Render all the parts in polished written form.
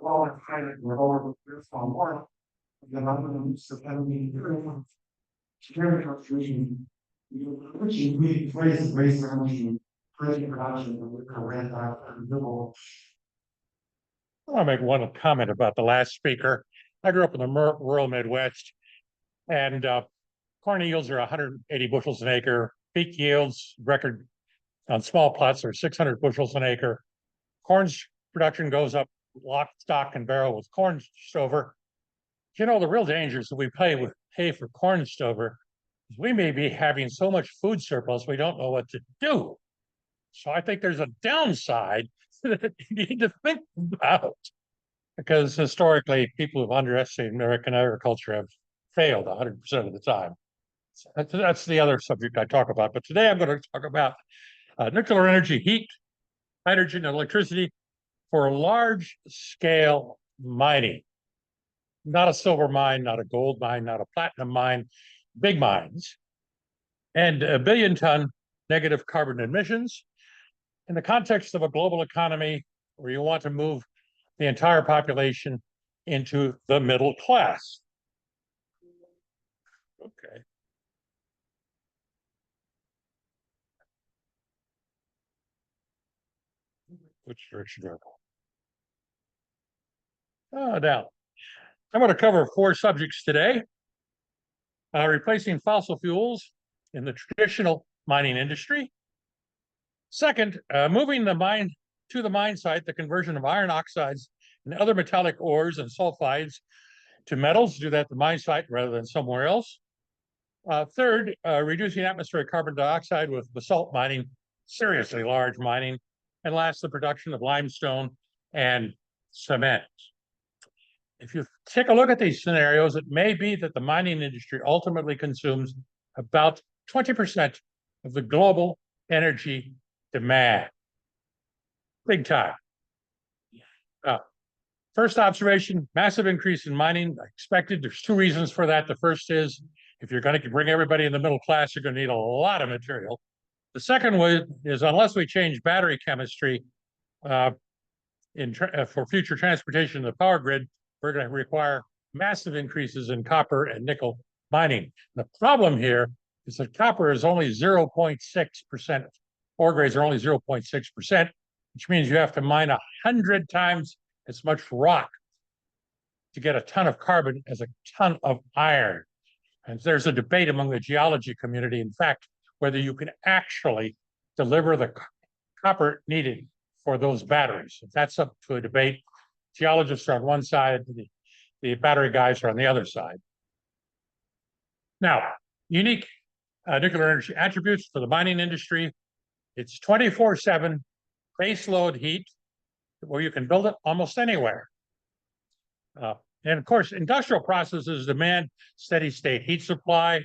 quality pilot or more than other enemy security contribution, which we raise energy, production of renewable. I want to make one comment about the last speaker. I grew up in the rural Midwest, and corn yields are 180 bushels an acre. Peak yields record on small plots are 600 bushels an acre. Corn's production goes up lock, stock, and barrel with corn stover. You know, the real dangers that we pay for corn stover is we may be having so much food surplus we don't know what to do. So I think there's a downside that you need to think about, because historically people who've underestimated American agriculture have failed 100% of the time. So that's the other subject I talk about. But today I'm going to talk about nuclear energy, heat, hydrogen, and electricity for large scale mining. Not a silver mine, not a gold mine, not a platinum mine, big mines. And a billion-ton negative carbon emissions in the context of a global economy where you want to move the entire population into the middle class. Okay. Which direction do I go? Now, I'm going to cover 4 subjects today. Replacing fossil fuels in the traditional mining industry. Second, moving the mine to the mine site, the conversion of iron oxides and other metallic ores and sulfides to metals, do that at the mine site rather than somewhere else. Third, reducing atmospheric carbon dioxide with basalt mining, seriously large mining. And last, the production of limestone and cement. If you take a look at these scenarios, it may be that the mining industry ultimately consumes about 20% of the global energy demand. Big time. First observation, massive increase in mining expected. There's 2 reasons for that. The first is, if you're going to bring everybody in the middle class, you're going to need a lot of material. The second one is, unless we change battery chemistry for future transportation in the power grid, we're going to require massive increases in copper and nickel mining. The problem here is that copper is only 0.6%. Ore grades are only 0.6%, which means you have to mine 100 times as much rock to get a ton of carbon as a ton of iron. And there's a debate among the geology community, in fact, whether you can actually deliver the copper needed for those batteries. That's up to a debate. Geologists are on one side, the battery guys are on the other side. Now, unique nuclear energy attributes for the mining industry. It's 24/7 base load heat, where you can build it almost anywhere. And of course, industrial processes demand steady state heat supply.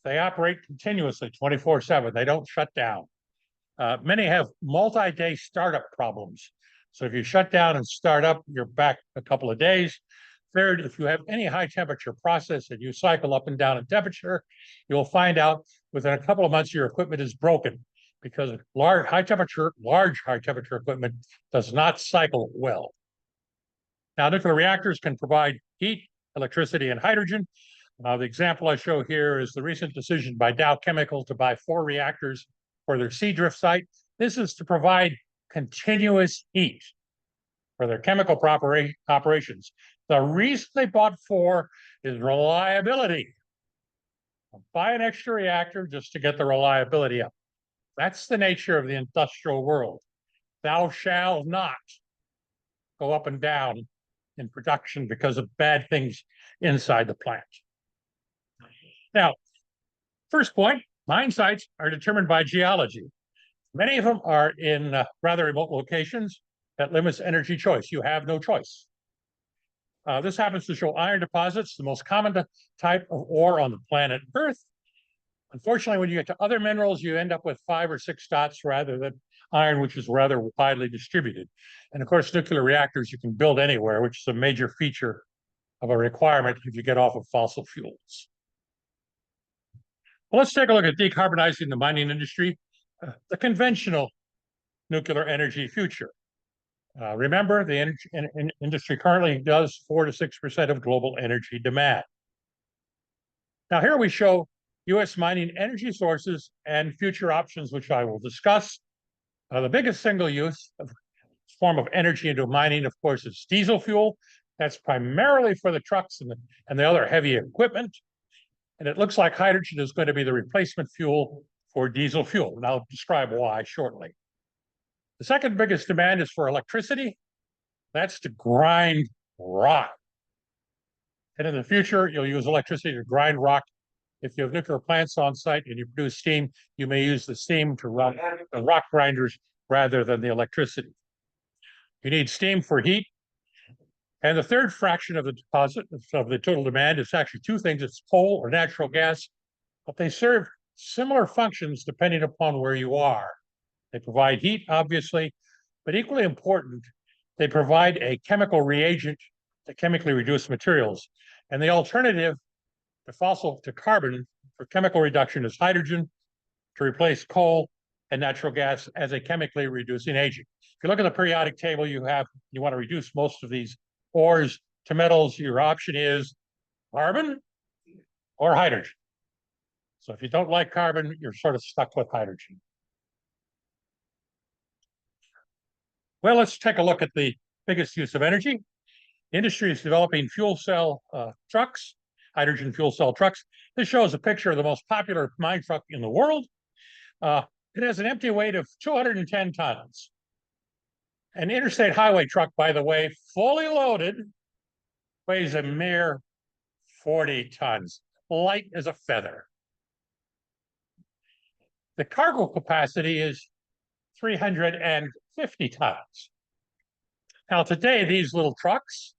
They operate continuously 24/7. They don't shut down. Many have multi-day startup problems. So if you shut down and start up, you're back a couple of days. Third, if you have any high temperature process and you cycle up and down in temperature, you'll find out within a couple of months your equipment is broken, because large high temperature equipment does not cycle well. Now, nuclear reactors can provide heat, electricity, and hydrogen. The example I show here is the recent decision by Dow Chemical to buy 4 reactors for their Seadrift site. This is to provide continuous heat for their chemical operations. The reason they bought 4 is reliability. Buy an extra reactor just to get the reliability up. That's the nature of the industrial world. Thou shalt not go up and down in production because of bad things inside the plant. Now, first point, mine sites are determined by geology. Many of them are in rather remote locations. That limits energy choice. You have no choice. This happens to show iron deposits, the most common type of ore on the planet Earth. Unfortunately, when you get to other minerals, you end up with 5 or 6 dots rather than iron, which is rather widely distributed. And of course, nuclear reactors you can build anywhere, which is a major feature of a requirement if you get off of fossil fuels. Well, let's take a look at decarbonizing the mining industry, the conventional nuclear energy future. Remember, the energy industry currently does 4 to 6% of global energy demand. Now, here we show U.S. mining energy sources and future options, which I will discuss. The biggest single use form of energy into mining, of course, is diesel fuel. That's primarily for the trucks and the other heavy equipment. And it looks like hydrogen is going to be the replacement fuel for diesel fuel. And I'll describe why shortly. The second biggest demand is for electricity. That's to grind rock. And in the future, you'll use electricity to grind rock. If you have nuclear plants on site and you produce steam, you may use the steam to run the rock grinders rather than the electricity. You need steam for heat. And the third fraction of the deposit of the total demand is actually two things. It's coal or natural gas, but they serve similar functions depending upon where you are. They provide heat, obviously, but equally important, they provide a chemical reagent to chemically reduce materials. And the alternative to carbon for chemical reduction is hydrogen to replace coal and natural gas as a chemically reducing agent. If you look at the periodic table you want to reduce most of these ores to metals, your option is carbon or hydrogen. So if you don't like carbon, you're sort of stuck with hydrogen. Well, let's take a look at the biggest use of energy. Industry is developing fuel cell trucks, hydrogen fuel cell trucks. This shows a picture of the most popular mine truck in the world. It has an empty weight of 210 tons. An interstate highway truck, by the way, fully loaded, weighs a mere 40 tons, light as a feather. The cargo capacity is 350 tons. Now, today, these little trucks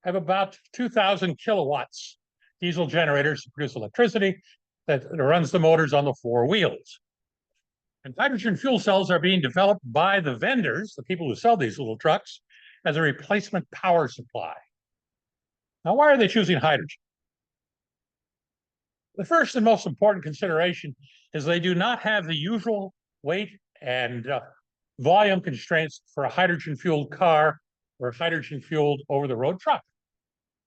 have about 2,000 kilowatts diesel generators to produce electricity that runs the motors on the four wheels. And hydrogen fuel cells are being developed by the vendors, the people who sell these little trucks, as a replacement power supply. Now, why are they choosing hydrogen? The first and most important consideration is they do not have the usual weight and volume constraints for a hydrogen-fueled car or a hydrogen-fueled over-the-road truck.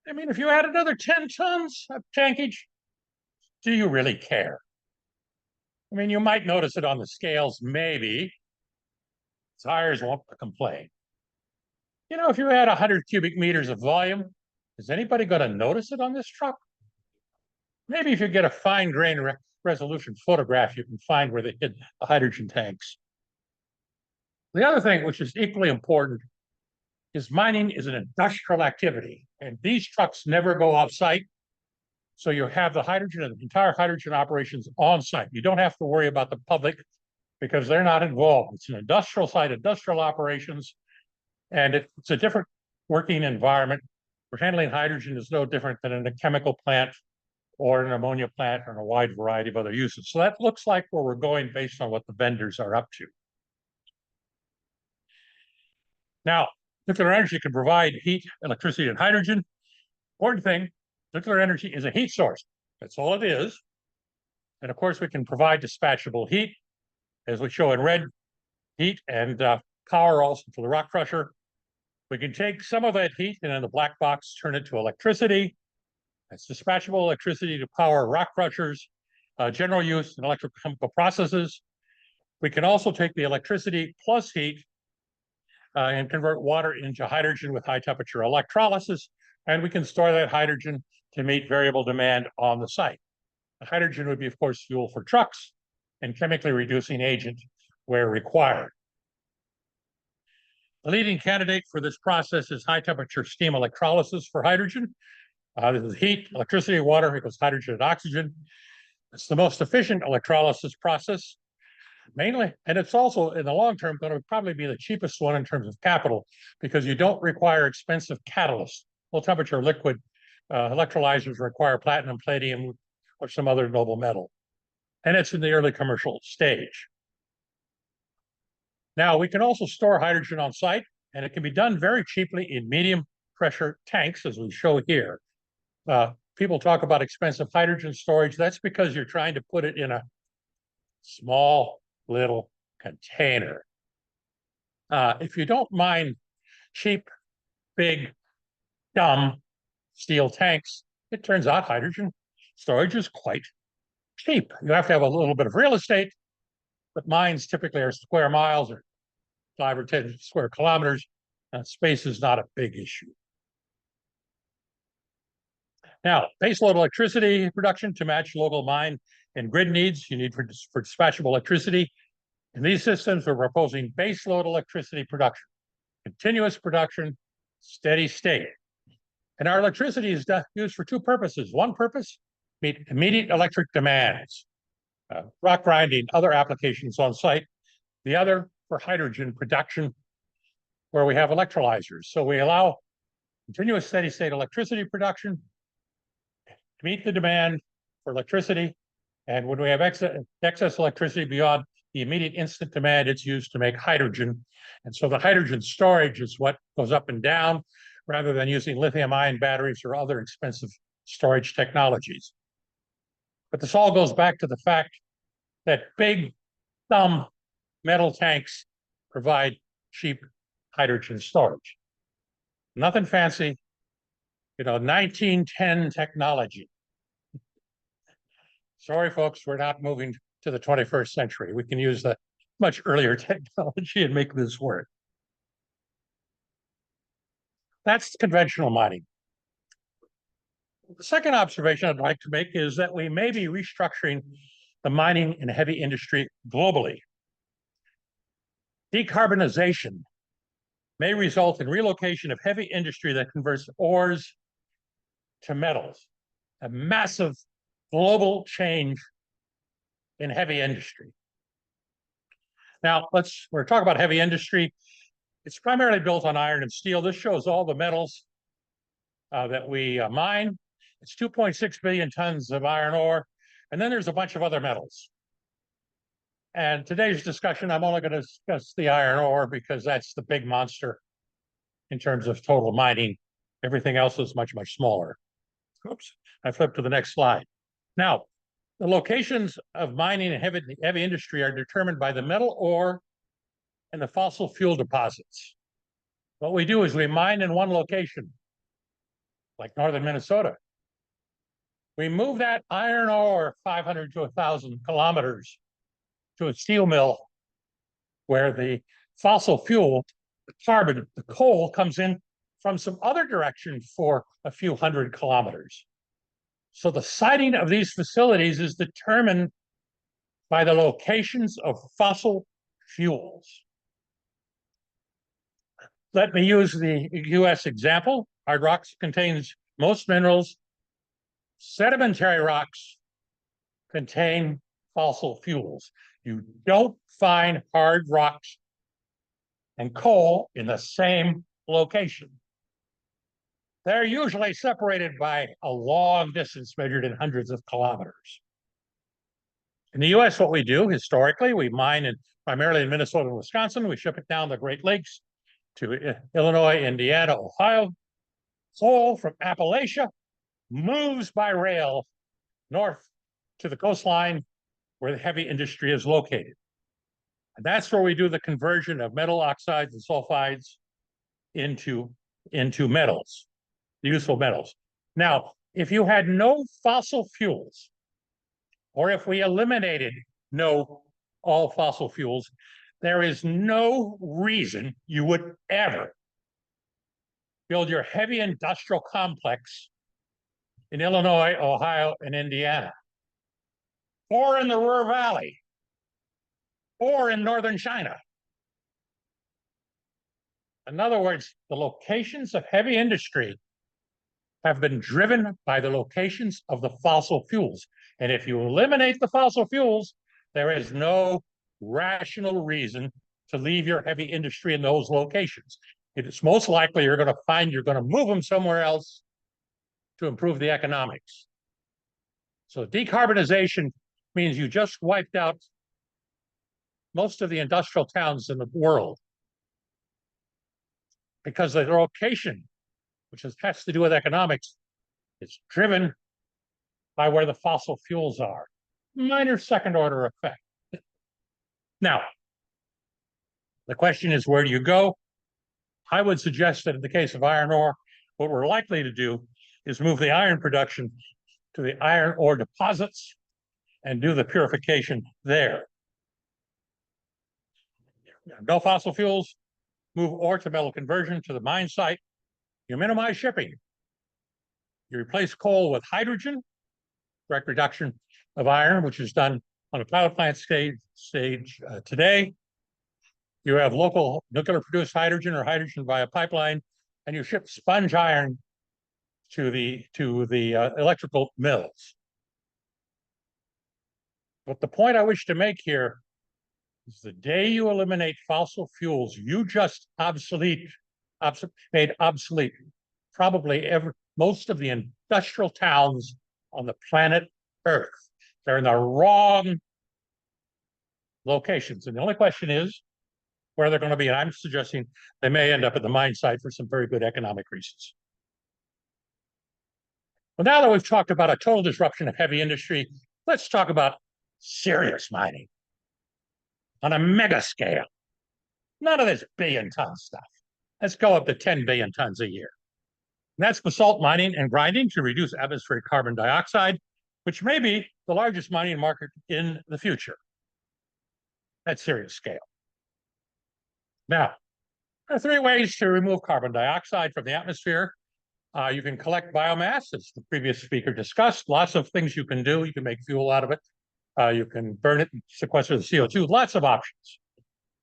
I mean, if you add another 10 tons of tankage, do you really care? I mean, you might notice it on the scales, maybe. Tires won't complain. You know, if you add 100 cubic meters of volume, is anybody going to notice it on this truck? Maybe if you get a fine grain resolution photograph, you can find where they hid the hydrogen tanks. The other thing, which is equally important, is mining is an industrial activity, and these trucks never go off-site. So you have the hydrogen and the entire hydrogen operations on-site. You don't have to worry about the public because they're not involved. It's an industrial site, industrial operations, and it's a different working environment. For handling hydrogen is no different than in a chemical plant or an ammonia plant or a wide variety of other uses. So that looks like where we're going based on what the vendors are up to. Now, nuclear energy can provide heat, electricity, and hydrogen. Important thing, nuclear energy is a heat source. That's all it is. And of course, we can provide dispatchable heat, as we show in red, heat and power also to the rock crusher. We can take some of that heat and in the black box, turn it to electricity. That's dispatchable electricity to power rock crushers, general use in electrochemical processes. We can also take the electricity plus heat and convert water into hydrogen with high temperature electrolysis. And we can store that hydrogen to meet variable demand on the site. The hydrogen would be, of course, fuel for trucks and chemically reducing agent where required. The leading candidate for this process is high temperature steam electrolysis for hydrogen. This is heat, electricity, water equals hydrogen and oxygen. It's the most efficient electrolysis process, mainly, and it's also in the long term going to probably be the cheapest one in terms of capital because you don't require expensive catalysts. Low temperature liquid electrolyzers require platinum, palladium, or some other noble metal. And it's in the early commercial stage. Now, we can also store hydrogen on site, and it can be done very cheaply in medium pressure tanks, as we show here. People talk about expensive hydrogen storage. That's because you're trying to put it in a small little container. If you don't mind cheap, big, dumb steel tanks, it turns out hydrogen storage is quite cheap. You have to have a little bit of real estate, but mines typically are square miles or 5 or 10 square kilometers. Space is not a big issue. Now, baseload electricity production to match local mine and grid needs, you need for dispatchable electricity. In these systems, we're proposing baseload electricity production, continuous production, steady state. And our electricity is used for two purposes. One purpose, meet immediate electric demands, rock grinding, other applications on site. The other for hydrogen production, where we have electrolyzers. So we allow continuous steady state electricity production to meet the demand for electricity. And when we have excess electricity beyond the immediate instant demand, it's used to make hydrogen. And so the hydrogen storage is what goes up and down rather than using lithium-ion batteries or other expensive storage technologies. But this all goes back to the fact that big, dumb metal tanks provide cheap hydrogen storage. Nothing fancy, 1910 technology. Sorry, folks, we're not moving to the 21st century. We can use the much earlier technology and make this work. That's conventional mining. The second observation I'd like to make is that we may be restructuring the mining and heavy industry globally. Decarbonization may result in relocation of heavy industry that converts ores to metals, a massive global change in heavy industry. Now, we're talking about heavy industry. It's primarily built on iron and steel. This shows all the metals that we mine. It's 2.6 billion tons of iron ore, and then there's a bunch of other metals. And today's discussion, I'm only going to discuss the iron ore because that's the big monster in terms of total mining. Everything else is much, much smaller. Oops, I flipped to the next slide. Now, the locations of mining and heavy industry are determined by the metal ore and the fossil fuel deposits. What we do is we mine in one location, like northern Minnesota. We move that iron ore 500 to 1,000 kilometers to a steel mill where the fossil fuel, the carbon, the coal comes in from some other direction for a few hundred kilometers. So the siting of these facilities is determined by the locations of fossil fuels. Let me use the US example. Hard rocks contains most minerals. Sedimentary rocks contain fossil fuels. You don't find hard rocks and coal in the same location. They're usually separated by a long distance measured in hundreds of kilometers. In the US, what we do historically, we mine primarily in Minnesota and Wisconsin. We ship it down the Great Lakes to Illinois, Indiana, Ohio. Coal from Appalachia moves by rail north to the coastline where the heavy industry is located. And that's where we do the conversion of metal oxides and sulfides into metals, useful metals. Now, if you had no fossil fuels, or if we eliminated all fossil fuels, there is no reason you would ever build your heavy industrial complex in Illinois, Ohio, and Indiana, or in the Ruhr Valley, or in northern China. In other words, the locations of heavy industry have been driven by the locations of the fossil fuels. And if you eliminate the fossil fuels, there is no rational reason to leave your heavy industry in those locations. It's most likely you're going to move them somewhere else to improve the economics. So decarbonization means you just wiped out most of the industrial towns in the world because the location, which has to do with economics, is driven by where the fossil fuels are. Minor second order effect. Now, the question is, where do you go? I would suggest that in the case of iron ore, what we're likely to do is move the iron production to the iron ore deposits and do the purification there. No fossil fuels, move ore to metal conversion to the mine site. You minimize shipping. You replace coal with hydrogen, direct reduction of iron, which is done on a pilot plant stage today. You have local nuclear produced hydrogen or hydrogen via pipeline, and you ship sponge iron to the electrical mills. But the point I wish to make here is the day you eliminate fossil fuels, you just made obsolete probably most of the industrial towns on the planet Earth. They're in the wrong locations. And the only question is where they're going to be. And I'm suggesting they may end up at the mine site for some very good economic reasons. Well, now that we've talked about a total disruption of heavy industry, let's talk about serious mining on a mega scale. None of this billion-ton stuff. Let's go up to 10 billion tons a year. And that's basalt mining and grinding to reduce atmospheric carbon dioxide, which may be the largest mining market in the future. That's serious scale. Now, there are three ways to remove carbon dioxide from the atmosphere. You can collect biomass, as the previous speaker discussed. Lots of things you can do. You can make fuel out of it. You can burn it and sequester the CO2. Lots of options.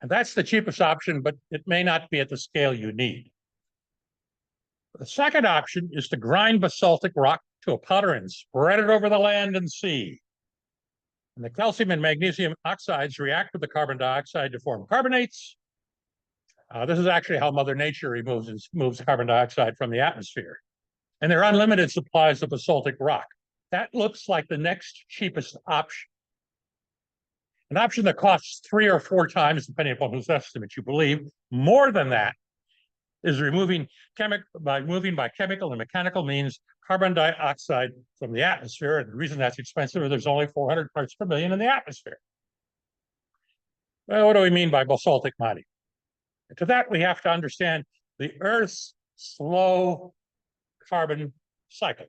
And that's the cheapest option, but it may not be at the scale you need. The second option is to grind basaltic rock to a powder and spread it over the land and sea. And the calcium and magnesium oxides react with the carbon dioxide to form carbonates. This is actually how Mother Nature moves carbon dioxide from the atmosphere. And there are unlimited supplies of basaltic rock. That looks like the next cheapest option. An option that costs 3 or 4 times, depending upon whose estimate you believe, more than that, is moving by chemical and mechanical means carbon dioxide from the atmosphere. And the reason that's expensive is there's only 400 parts per million in the atmosphere. Well, what do we mean by basaltic mining? And to that, we have to understand the Earth's slow carbon cycle.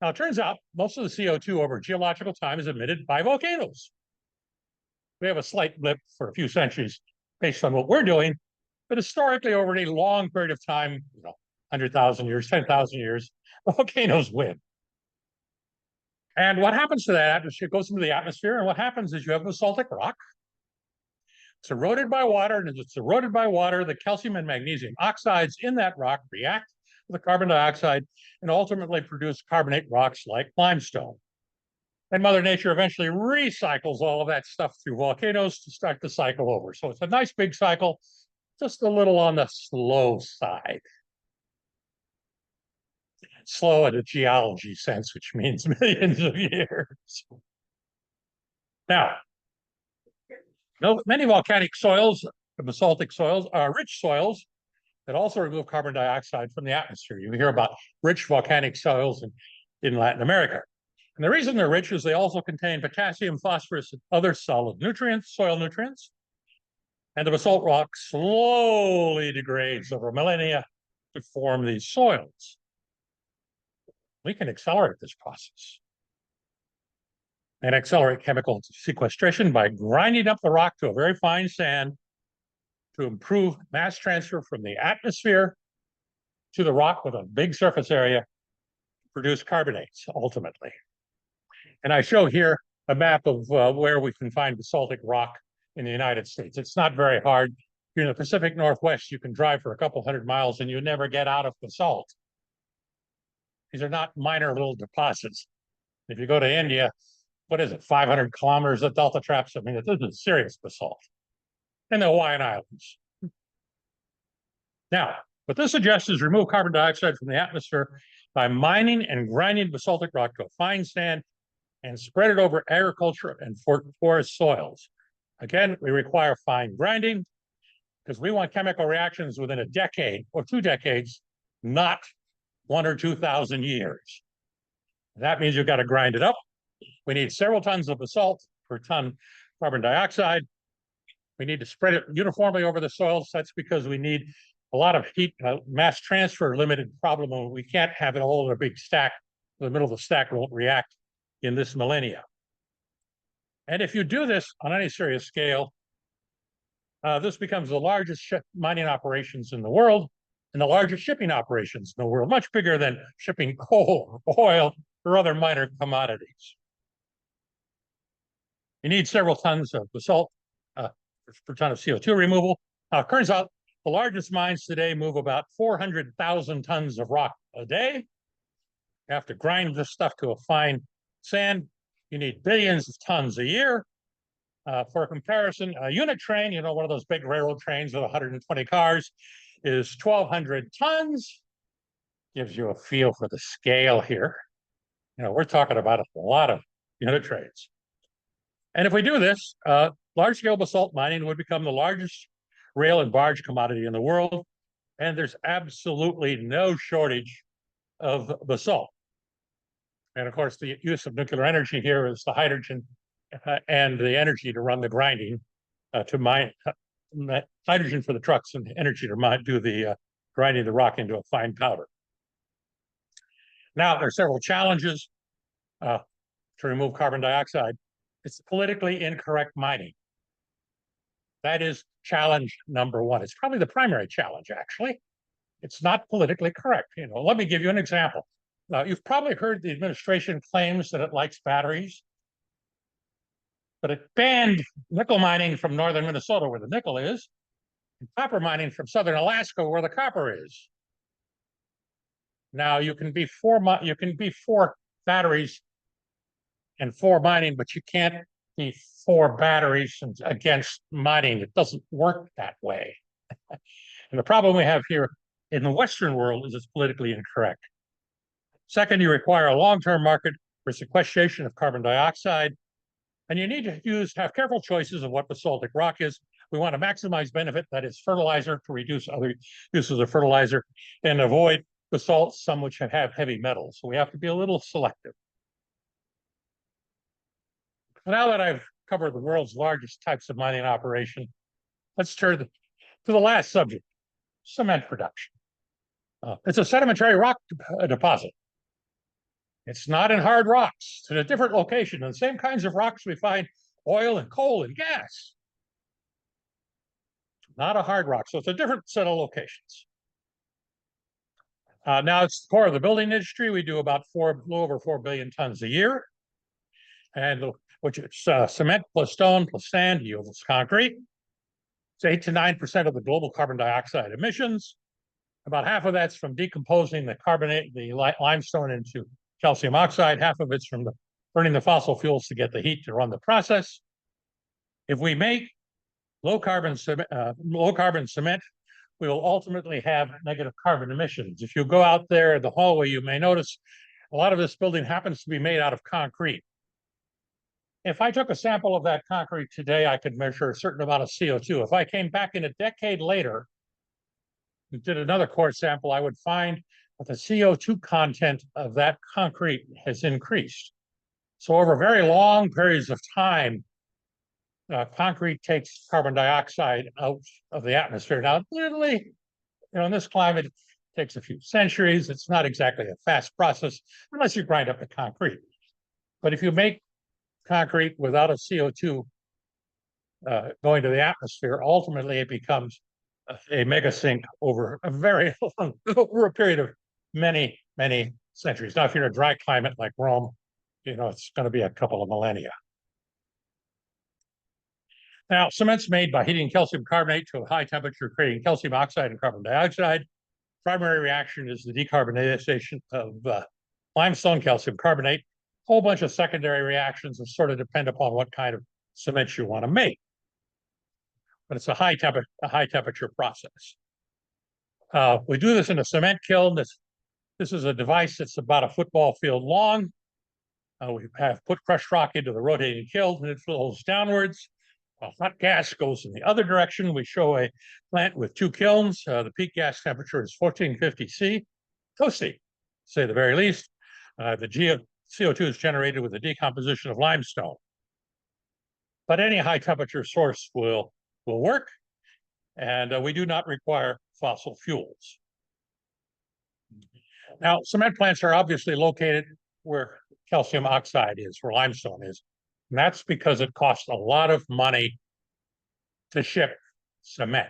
Now, it turns out most of the CO2 over geological time is emitted by volcanoes. We have a slight blip for a few centuries based on what we're doing, but historically, over a long period of time, 100,000 years, 10,000 years, volcanoes win. And what happens to that atmosphere? It goes into the atmosphere, and what happens is you have basaltic rock. It's eroded by water, and as it's eroded by water, the calcium and magnesium oxides in that rock react with the carbon dioxide and ultimately produce carbonate rocks like limestone. And Mother Nature eventually recycles all of that stuff through volcanoes to start the cycle over. So it's a nice big cycle, just a little on the slow side. Slow in a geology sense, which means millions of years. Now, many volcanic soils, the basaltic soils, are rich soils that also remove carbon dioxide from the atmosphere. You hear about rich volcanic soils in Latin America. And the reason they're rich is they also contain potassium, phosphorus, and other solid nutrients, soil nutrients. And the basalt rock slowly degrades over millennia to form these soils. We can accelerate this process and accelerate chemical sequestration by grinding up the rock to a very fine sand to improve mass transfer from the atmosphere to the rock with a big surface area to produce carbonates ultimately. And I show here a map of where we can find basaltic rock in the United States. It's not very hard. You're in the Pacific Northwest, you can drive for a couple 100 miles and you never get out of basalt. These are not minor little deposits. If you go to India, what is it, 500 kilometers of delta traps? I mean, this is serious basalt. And the Hawaiian Islands. Now, what this suggests is remove carbon dioxide from the atmosphere by mining and grinding basaltic rock to a fine sand and spread it over agriculture and forest soils. Again, we require fine grinding because we want chemical reactions within a decade or 2 decades, not 1 or 2,000 years. That means you've got to grind it up. We need several tons of basalt per ton carbon dioxide. We need to spread it uniformly over the soils. That's because we need a lot of heat, mass transfer limited problem, and we can't have it all in a big stack. The middle of the stack won't react in this millennia. And if you do this on any serious scale, this becomes the largest mining operations in the world and the largest shipping operations in the world, much bigger than shipping coal, oil, or other minor commodities. You need several tons of basalt per ton of CO2 removal. It turns out the largest mines today move about 400,000 tons of rock a day. You have to grind this stuff to a fine sand. You need billions of tons a year. For comparison, a unit train, you know, one of those big railroad trains with 120 cars, is 1,200 tons. Gives you a feel for the scale here. You know, we're talking about a lot of unit trains. And if we do this, large-scale basalt mining would become the largest rail and barge commodity in the world, and there's absolutely no shortage of basalt. And of course, the use of nuclear energy here is the hydrogen and the energy to run the grinding to mine hydrogen for the trucks and energy to do the grinding the rock into a fine powder. Now, there are several challenges to remove carbon dioxide. It's politically incorrect mining. That is challenge number one. It's probably the primary challenge, actually. It's not politically correct. You know, let me give you an example. You've probably heard the administration claims that it likes batteries, but it banned nickel mining from northern Minnesota, where the nickel is, and copper mining from southern Alaska, where the copper is. Now, you can be for batteries and for mining, but you can't be for batteries and against mining. It doesn't work that way. And the problem we have here in the Western world is it's politically incorrect. Second, you require a long-term market for sequestration of carbon dioxide, and you need to have careful choices of what basaltic rock is. We want to maximize benefit, that is fertilizer, to reduce other uses of fertilizer, and avoid basalt, some which have heavy metals. So we have to be a little selective. Now that I've covered the world's largest types of mining operation, let's turn to the last subject, cement production. It's a sedimentary rock deposit. It's not in hard rocks. It's in a different location. In the same kinds of rocks we find oil and coal and gas. Not a hard rock, so it's a different set of locations. Now it's the core of the building industry. We do about a little over 4 billion tons a year. And which is cement plus stone plus sand yields concrete. It's 8 to 9% of the global carbon dioxide emissions. About half of that's from decomposing the limestone into calcium oxide. Half of it's from burning the fossil fuels to get the heat to run the process. If we make low carbon cement, we will ultimately have negative carbon emissions. If you go out there in the hallway, you may notice a lot of this building happens to be made out of concrete. If I took a sample of that concrete today, I could measure a certain amount of CO2. If I came back in a decade later and did another core sample, I would find that the CO2 content of that concrete has increased. So over very long periods of time, concrete takes carbon dioxide out of the atmosphere. Now, literally, in this climate, it takes a few centuries. It's not exactly a fast process unless you grind up the concrete. But if you make concrete without a CO2 going to the atmosphere, ultimately it becomes a mega sink over a very long, over a period of many, many centuries. Now, if you're in a dry climate like Rome, it's going to be a couple of millennia. Now, cement's made by heating calcium carbonate to a high temperature, creating calcium oxide and carbon dioxide. Primary reaction is the decarbonization of limestone calcium carbonate. A whole bunch of secondary reactions that sort of depend upon what kind of cement you want to make. But it's a high temperature process. We do this in a cement kiln. This is a device that's about a football field long. We have put crushed rock into the rotating kiln, and it flows downwards. Hot gas goes in the other direction. We show a plant with 2 kilns. The peak gas temperature is 1450 C, toasty, to say the very least. The CO2 is generated with the decomposition of limestone. But any high temperature source will work. And we do not require fossil fuels. Now, cement plants are obviously located where calcium oxide is, where limestone is. And that's because it costs a lot of money to ship cement.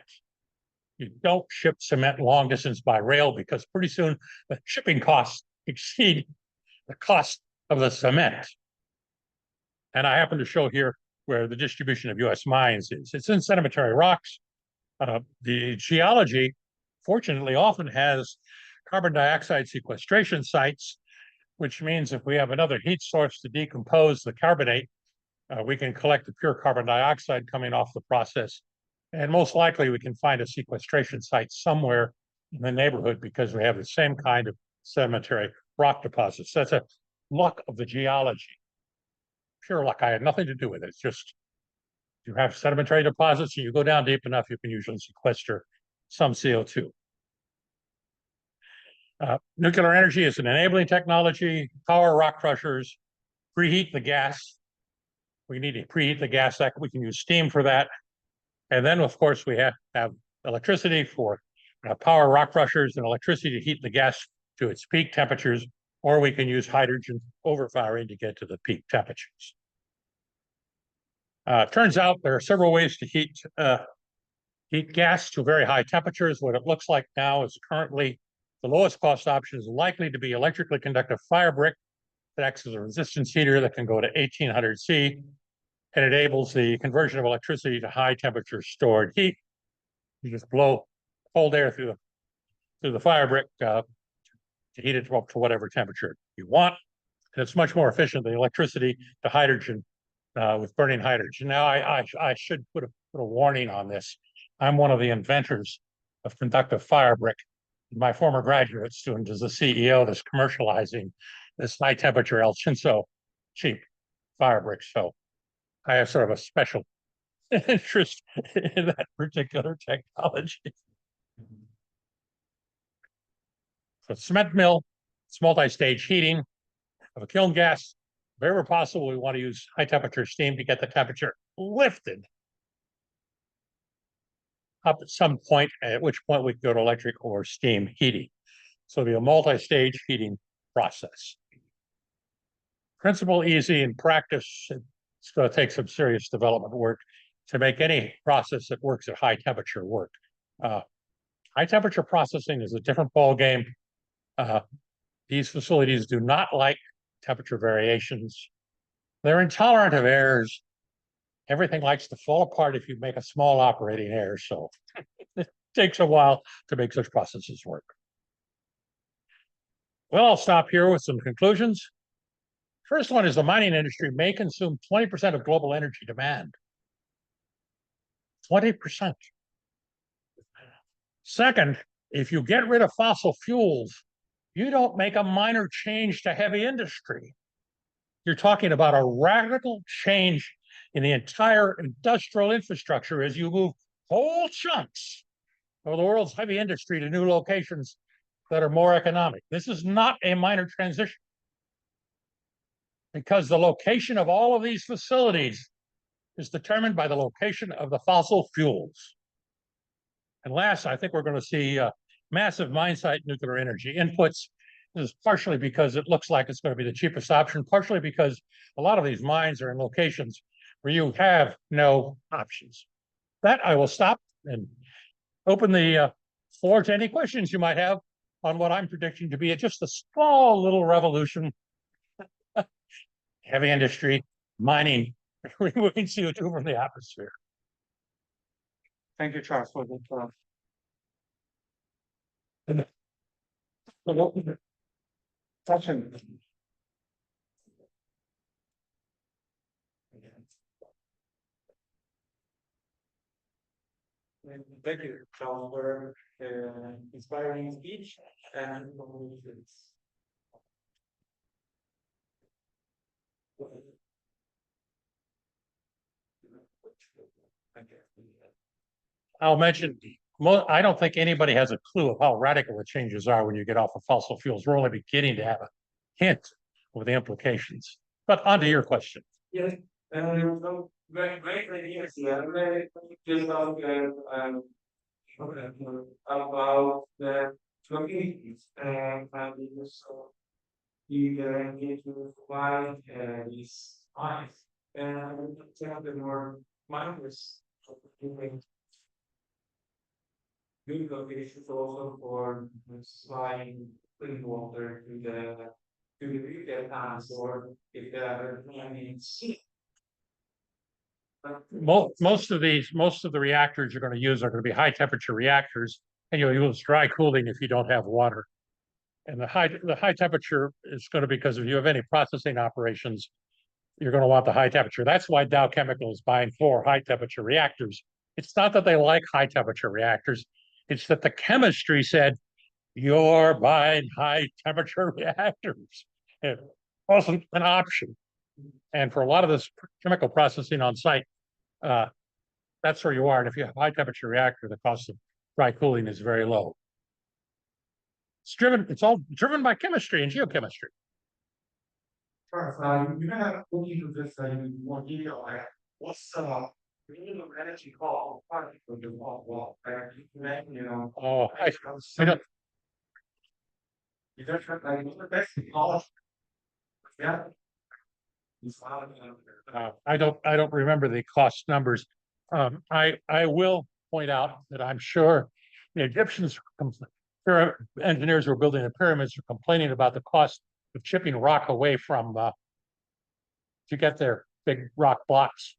You don't ship cement long distance by rail because pretty soon the shipping costs exceed the cost of the cement. And I happen to show here where the distribution of U.S. mines is. It's in sedimentary rocks. The geology, fortunately, often has carbon dioxide sequestration sites, which means if we have another heat source to decompose the carbonate, we can collect the pure carbon dioxide coming off the process. And most likely we can find a sequestration site somewhere in the neighborhood because we have the same kind of sedimentary rock deposits. That's a luck of the geology. Pure luck. I had nothing to do with it. It's just you have sedimentary deposits and you go down deep enough, you can usually sequester some CO2. Nuclear energy is an enabling technology. Power rock crushers, preheat the gas. We need to preheat the gas. That we can use steam for that. And then, of course, we have electricity for power rock crushers and electricity to heat the gas to its peak temperatures, or we can use hydrogen overfiring to get to the peak temperatures. Turns out there are several ways to heat gas to very high temperatures. What it looks like now is currently the lowest cost option is likely to be electrically conductive fire brick that acts as a resistance heater that can go to 1800 C and enables the conversion of electricity to high temperature stored heat. You just blow cold air through the fire brick to heat it up to whatever temperature you want. And it's much more efficient than electricity to hydrogen with burning hydrogen. Now, I should put a warning on this. I'm one of the inventors of conductive fire brick. My former graduate student is the CEO that's commercializing this high temperature El Chinso cheap fire brick. So I have sort of a special interest in that particular technology. So cement mill, it's multi-stage heating of a kiln gas. Wherever possible, we want to use high temperature steam to get the temperature lifted up at some point, at which point we can go to electric or steam heating. So it'll be a multi-stage heating process. Principle easy, in practice, it's going to take some serious development work to make any process that works at high temperature work. High temperature processing is a different ball game. These facilities do not like temperature variations. They're intolerant of errors. Everything likes to fall apart if you make a small operating error. So it takes a while to make such processes work. Well, I'll stop here with some conclusions. First one is the mining industry may consume 20% of global energy demand. 20%. Second, if you get rid of fossil fuels, you don't make a minor change to heavy industry. You're talking about a radical change in the entire industrial infrastructure as you move whole chunks of the world's heavy industry to new locations that are more economic. This is not a minor transition because the location of all of these facilities is determined by the location of the fossil fuels. And last, I think we're going to see massive mine site nuclear energy inputs. This is partially because it looks like it's going to be the cheapest option, partially because a lot of these mines are in locations where you have no options. That I will stop and open the floor to any questions you might have on what I'm predicting to be just a small little revolution. Heavy industry, mining, removing CO2 from the atmosphere. Thank you, Charles, for that. Session. Thank you, Charles, for inspiring speech and I'll mention, I don't think anybody has a clue of how radical the changes are when you get off of fossil fuels. We're only beginning to have a hint of the implications. But on to your question. Yes, so great ideas. Yeah, just about about the communities and families. So you need to provide these eyes and tell them more mindless doing good locations also for supplying clean water to the retail towns or if there are needs. Most of the reactors you're going to use are going to be high temperature reactors, and you'll use dry cooling if you don't have water. And the high temperature is going to be because if you have any processing operations, you're going to want the high temperature. That's why Dow Chemical is buying 4 high temperature reactors. It's not that they like high temperature reactors. It's that the chemistry said, you're buying high temperature reactors. It wasn't an option. And for a lot of this chemical processing on site, that's where you are. And if you have a high temperature reactor, the cost of dry cooling is very low. It's all driven by chemistry and geochemistry. Sure. You're gonna have to go into this more detail. Like, what's renewable energy call for the wall? You know, Oh, I don't. You don't try the best call. Yeah. I don't remember the cost numbers. I will point out that I'm sure the Egyptians, engineers who are building the pyramids are complaining about the cost of chipping rock away from to get their big rock blocks.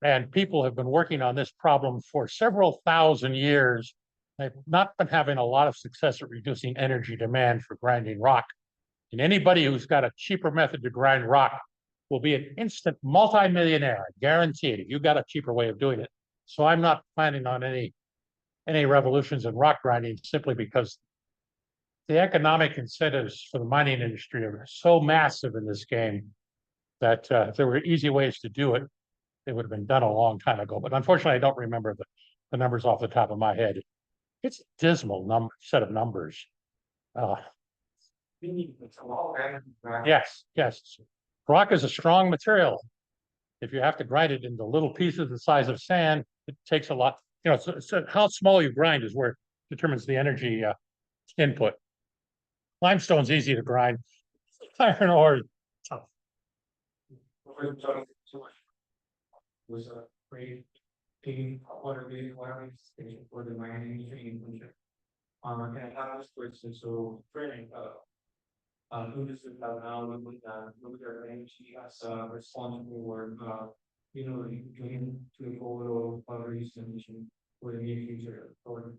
And people have been working on this problem for several thousand years. They've not been having a lot of success at reducing energy demand for grinding rock. And anybody who's got a cheaper method to grind rock will be an instant multimillionaire, guaranteed. If you've got a cheaper way of doing it. So I'm not planning on any revolutions in rock grinding simply because the economic incentives for the mining industry are so massive in this game that if there were easy ways to do it, it would have been done a long time ago. But unfortunately, I don't remember the numbers off the top of my head. It's a dismal set of numbers. Yes. Rock is a strong material. If you have to grind it into little pieces the size of sand, it takes a lot. You know, so how small you grind is where it determines the energy input. Limestone's easy to grind. Iron ore is tough. Was a great thing, water for the mining industry in Punjab. And I was question so training industry now look at energy as responsible for doing to overall emission for the near future for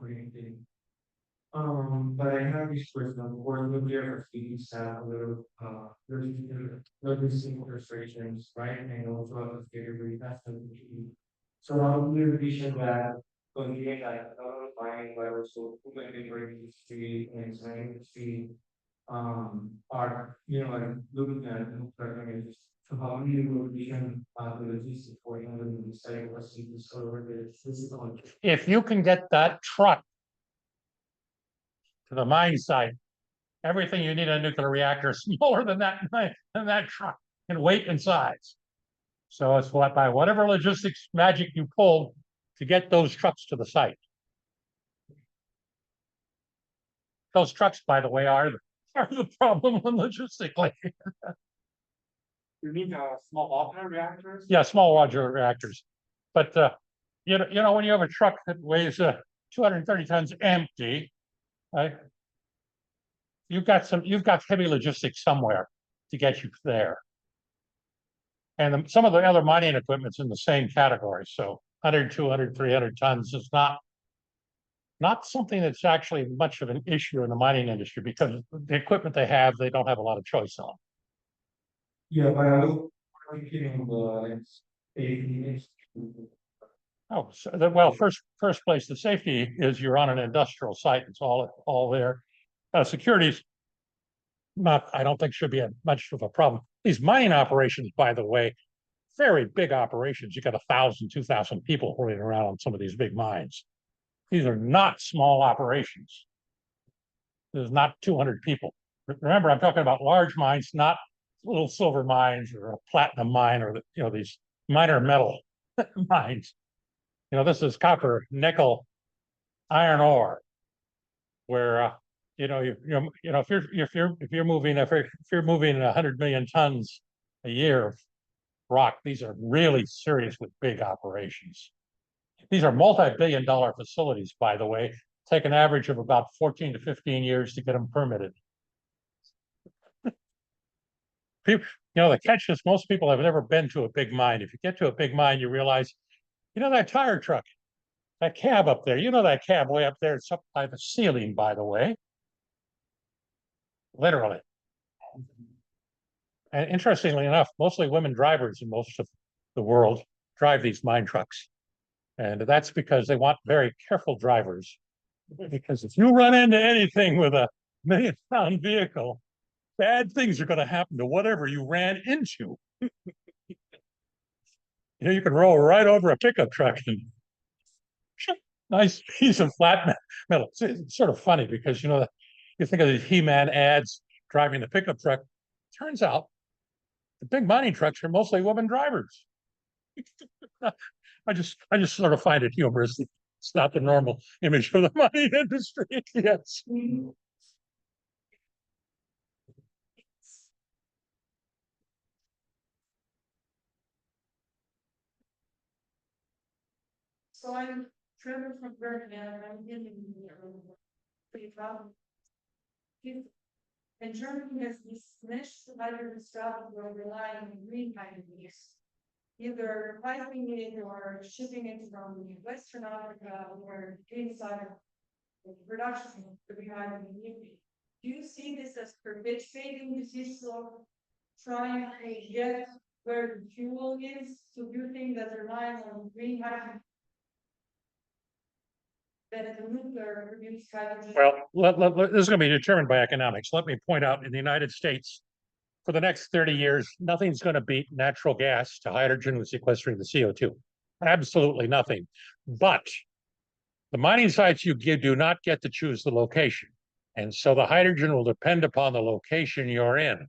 anything. But I have this question for nuclear facilities have a little reducing restrictions, right? And also a very fast. So how do you envision that conveying like buying levels so industry and design industry are like looking at nuclear energy. So how do you envision the logistics for the site facilities over the physical? If you can get that truck to the mine site, everything you need in a nuclear reactor is smaller than that truck in weight and size. So it's by whatever logistics magic you pull to get those trucks to the site. Those trucks, by the way, are the problem logistically. You need small modular reactors? Yeah, small modular reactors. But you know, when you have a truck that weighs 230 tons empty, right? You've got heavy logistics somewhere to get you there. And some of the other mining equipment's in the same category. So 100, 200, 300 tons is not something that's actually much of an issue in the mining industry because the equipment they don't have a lot of choice on. Yeah, but I look getting the Oh, so well, first place, the safety is you're on an industrial site. It's all there. Security's I don't think should be much of a problem. These mining operations, by the way, very big operations. You got 1,000, 2,000 people running around on some of these big mines. These are not small operations. There's not 200 people. Remember, I'm talking about large mines, not little silver mines or a platinum mine or these minor metal mines. This is copper, nickel, iron ore, where if you're moving 100 million tons a year of rock, these are really seriously big operations. These are multi-billion-dollar facilities, by the way. Take an average of about 14 to 15 years to get them permitted. People, the catch is most people have never been to a big mine. If you get to a big mine, you realize, that tire truck, that cab up there, that cab way up there, it's up by the ceiling, by the way. Literally. And interestingly enough, mostly women drivers in most of the world drive these mine trucks. And that's because they want very careful drivers. Because if you run into anything with a million-pound vehicle, bad things are going to happen to whatever you ran into. You can roll right over a pickup truck and nice piece of flat metal. It's sort of funny because, you think of the He-Man ads driving the pickup truck. Turns out the big mining trucks are mostly women drivers. I just sort of find it humorous. It's not the normal image for the mining industry. Yes. So I'm Trevor from Berkeley, and I'm in the problem. And Germany has dismissed the hydrogen stuff where relying on green hydrogen, either piping it or shipping it from Western Africa or inside of the production to be hydrogen. Do you see this as perpetuating this issue of trying to get where the fuel is? So do you think that relying on green hydrogen that the nuclear produced hydrogen? Well, this is going to be determined by economics. Let me point out in the United States, for the next 30 years, nothing's going to beat natural gas to hydrogen with sequestering the CO2. Absolutely nothing. But the mining sites you do not get to choose the location. And so the hydrogen will depend upon the location you're in.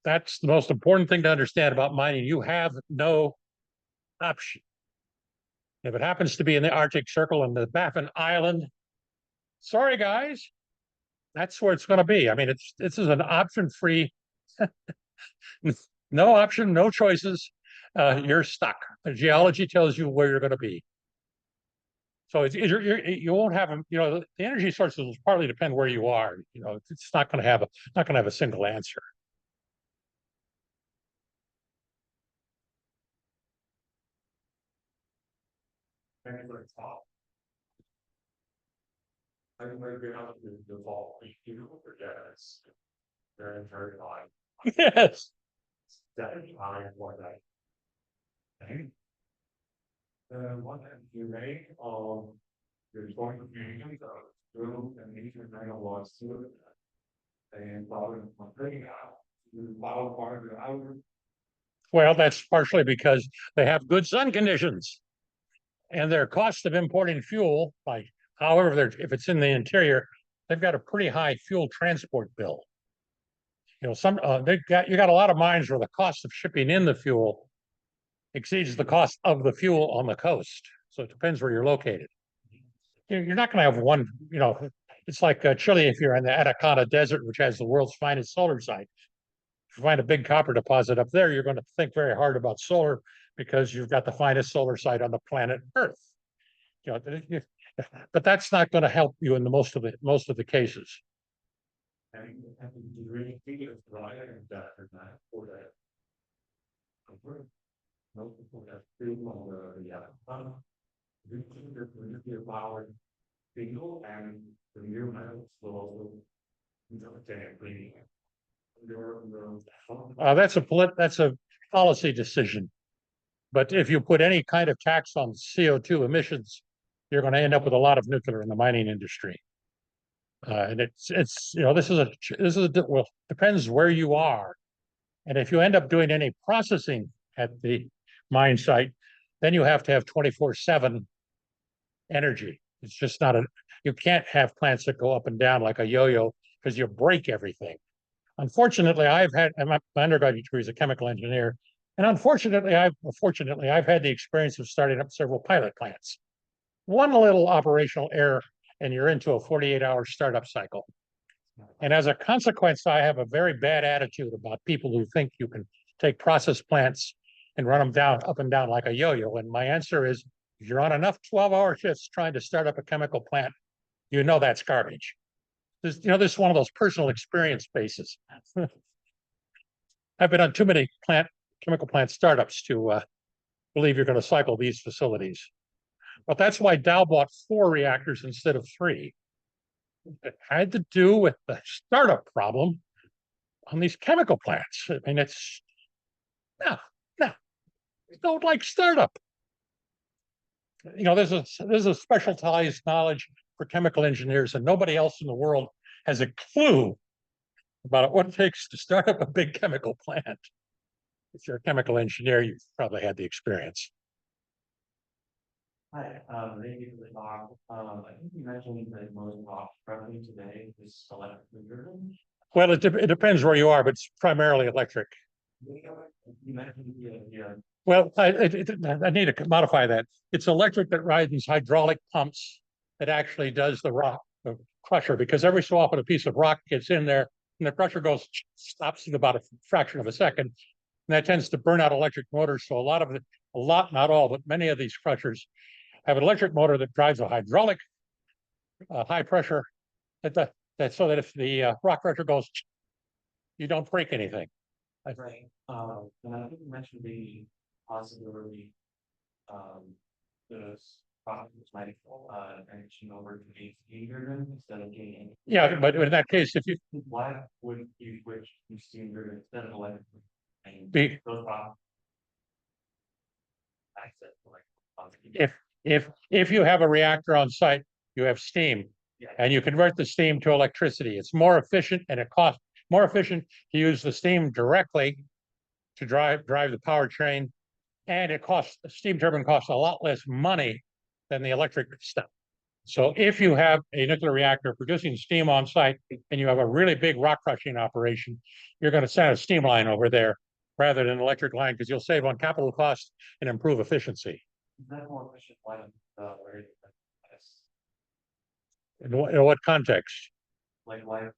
That's the most important thing to understand about mining. You have no option. If it happens to be in the Arctic Circle and the Baffin Island, sorry guys, that's where it's going to be. I mean, this is an option-free, no option, no choices. You're stuck. The geology tells you where you're going to be. So you won't have them. The energy sources will partly depend where you are. It's not going to have a single answer. I might be able to default for gas. Very, very high. Yes. That is high for that. One that you make there's going to be through and 800 megawatts to it. And following out, you follow part of the hour. Well, that's partially because they have good sun conditions. And their cost of importing fuel, however, if it's in the interior, they've got a pretty high fuel transport bill. You got a lot of mines where the cost of shipping in the fuel exceeds the cost of the fuel on the coast. So it depends where you're located. You're not going to have one, it's like Chile if you're in the Atacama Desert, which has the world's finest solar site. If you find a big copper deposit up there, you're going to think very hard about solar because you've got the finest solar site on the planet Earth. But that's not going to help you in most of the cases. And you really think it's right and that or not for that. No, that's still on the nuclear power single and the new metals will also cleaning. That's a policy decision. But if you put any kind of tax on CO2 emissions, you're going to end up with a lot of nuclear in the mining industry. And depends where you are. And if you end up doing any processing at the mine site, then you have to have 24/7 energy. It's just you can't have plants that go up and down like a yo-yo because you break everything. Unfortunately, my undergraduate degree is a chemical engineer. And fortunately, I've had the experience of starting up several pilot plants. one little operational error and you're into a 48-hour startup cycle. And as a consequence, I have a very bad attitude about people who think you can take process plants and run them down, up and down like a yo-yo. And my answer is, if you're on enough 12-hour shifts trying to start up a chemical plant, you know that's garbage. This is one of those personal experience bases. I've been on too many chemical plant startups to believe you're going to cycle these facilities. But that's why Dow bought 4 reactors instead of 3. It had to do with the startup problem on these chemical plants. I mean, it's no, we don't like startup. There's a specialized knowledge for chemical engineers, and nobody else in the world has a clue about what it takes to start up a big chemical plant. If you're a chemical engineer, you've probably had the experience. Hi, thank you for the talk. I think you mentioned that most of revenue today is electrically driven. Well, it depends where you are, but it's primarily electric. You mentioned the Well, I need to modify that. It's electric that rides hydraulic pumps that actually does the rock crusher, because every so often a piece of rock gets in there and the crusher stops in about a fraction of a second. And that tends to burn out electric motors. So not all, but many of these crushers have an electric motor that drives a hydraulic high pressure so that if the rock crusher goes, you don't break anything. right. And I think you mentioned the possibility, the process might transition over to the steam driven instead of getting. Yeah, but in that case, Why would you switch to steam driven instead of electric? And Be- those processes. Access to if you have a reactor on site, you have steam, Yeah. and you convert the steam to electricity. It's more efficient, and it costs more efficient to use the steam directly to drive the power train, and the steam turbine costs a lot less money than the electric stuff. So if you have a nuclear reactor producing steam on site and you have a really big rock crushing operation, you're going to send a steam line over there rather than an electric line, because you'll save on capital costs and improve efficiency. Is that more efficient line, where it is? In what context? Like, why,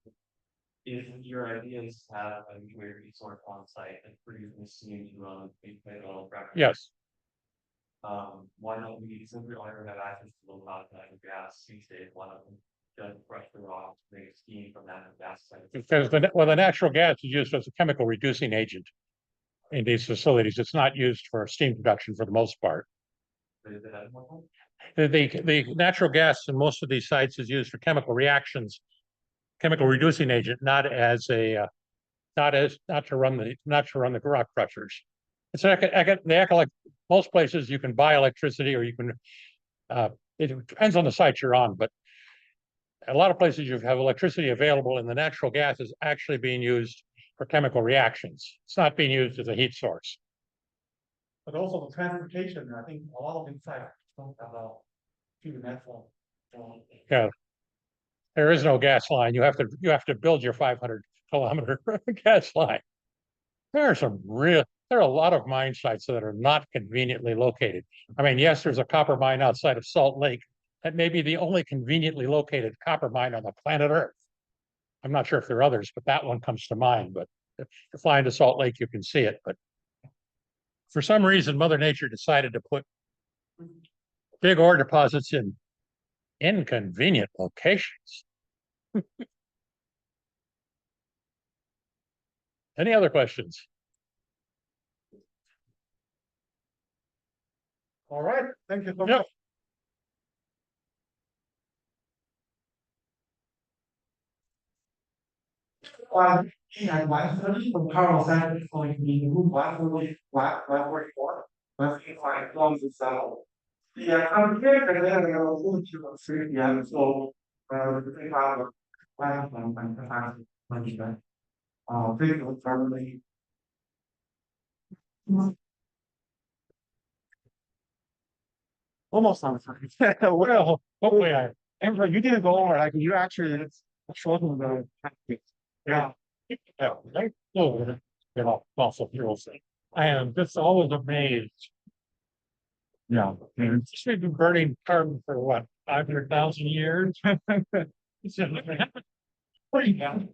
if your idea is to have a nuclear resource on site and producing steam to run a federal reactor? Yes. Why don't we simply only have access to low cost natural gas these days? Why don't we just brush the rocks, make steam from that gas site? Because the natural gas is used as a chemical reducing agent in these facilities. It's not used for steam production for the most part. Is it more fun? The natural gas in most of these sites is used for chemical reactions, chemical reducing agent, not to run the rock crushers. They act like most places you can buy electricity, or you can. It depends on the site you're on, but a lot of places you have electricity available, and the natural gas is actually being used for chemical reactions. It's not being used as a heat source. But also the transportation, I think a lot of inside don't allow to the natural. Yeah. There is no gas line. You have to build your 500-kilometer gas line. There are a lot of mine sites that are not conveniently located. I mean, yes, there's a copper mine outside of Salt Lake. That may be the only conveniently located copper mine on the planet Earth. I'm not sure if there are others, but that one comes to mind. But if you fly into Salt Lake, you can see it. But for some reason, Mother Nature decided to put big ore deposits in inconvenient locations. Any other questions? All right, thank you so Yep. much. And one study from Carl Sanders is going to be moved 144, 155 kilometers south. Yeah, I'm here and then I will move to the city and so we have a plan and capacity management. Visual family. Almost on time. Well, hopefully Amber, you didn't go over, like, you actually showed them the. Yeah. get off fossil fuels. I am just always amazed Yeah. It's been burning carbon for what, 500,000 years? It's pretty bad.